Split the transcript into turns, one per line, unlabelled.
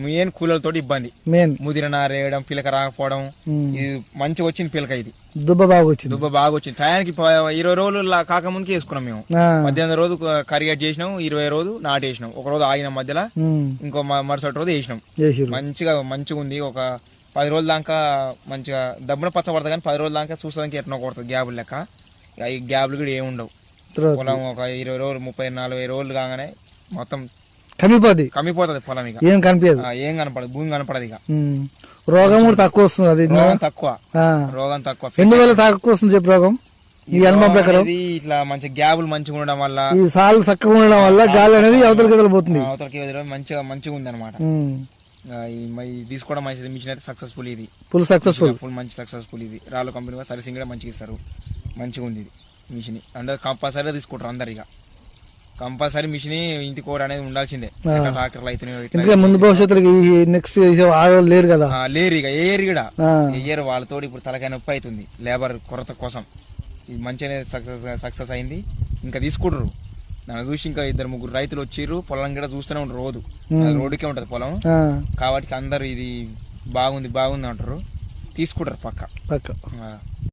Main కూలర్తో ఇబ్బంది,
main
ముదిర నారేయడం, పిలక రాకపోవడం. ఇది మంచిగా వచ్చింది పిలక, ఇది
దుబ్బ బాగా వచ్చింది.
టయానికి 20 రోజులు కాకముందుకే వేసుకున్నాం మేము. 18 రోజు కరిగేట్ చేసినాం, 20 రోజు నాటేసినాం, ఒక రోజు ఆగినాం మధ్యలో, ఇంకో మరుసటి రోజు వేసినాం. మంచిగా ఉంది. ఒక 10 రోజుల దాకా మంచిగా దబ్బున పచ్చ పడుతుంది, కానీ 10 రోజుల దాకా చూసేదానికి ఎట్లా కొడుతుంది గ్యాబులు లెక్క. ఈ గ్యాబులు కూడా ఏముండవు. పొలం ఒక 20 రోజులు 30-40 రోజులు కాగానే మొత్తం కమ్మిపోతుంది పొలం. ఇక ఏం కనపడదు, భూమి కనపడదు. ఇక
రోగం కూడా తక్కువ వస్తుంది. అది
రోగం తక్కువ.
ఎందువల్ల తక్కువ వస్తుంది చెప్పు రోగం? ఈ అనుభవం ప్రకారం
ఇట్లా మంచి గ్యాబులు మంచిగా ఉండడం వల్ల,
ఈ సాలు చక్కగా ఉండడం వల్ల గాలి అనేది అవతలకి పోతుంది.
మంచిగా ఉంది అనమాట. తీసుకోవడం మంచిది. మిషన్ అయితే సక్సెస్ఫుల్, ఇది ఫుల్ మంచి సక్సెస్ఫుల్. ఇది రాళ్ళు కంపెనీ సర్వీసింగ్ కూడా మంచిగా ఇస్తారు. మంచిగా ఉంది ఇది మిషన్. అందరు కంపల్సరీగా తీసుకుంటారు. అందరు ఇక కంపల్సరీ మిషన్ ఇంటి కోర అనేది ఉండాల్సిందే. ట్రాక్టర్లు అయితే
ముందు భవిష్యత్తులో నెక్స్ట్ లేరు కదా,
లేరు ఇక ఏరు కూడా ఏరు. వాళ్ళతో ఇప్పుడు తలకాయ నొప్పి అవుతుంది లేబర్ కొరత కోసం. ఇది మంచిగానే సక్సెస్ అయింది. ఇంకా తీసుకుంటారు. నన్ను చూసి ఇంకా 2-3 రైతులు వచ్చిర్రు. పొలం కూడా చూస్తూనే ఉంటారు. రోడ్డుకే ఉంటది పొలం కాబట్టి అందరు ఇది బాగుంది అంటారు, తీసుకుంటారు పక్క.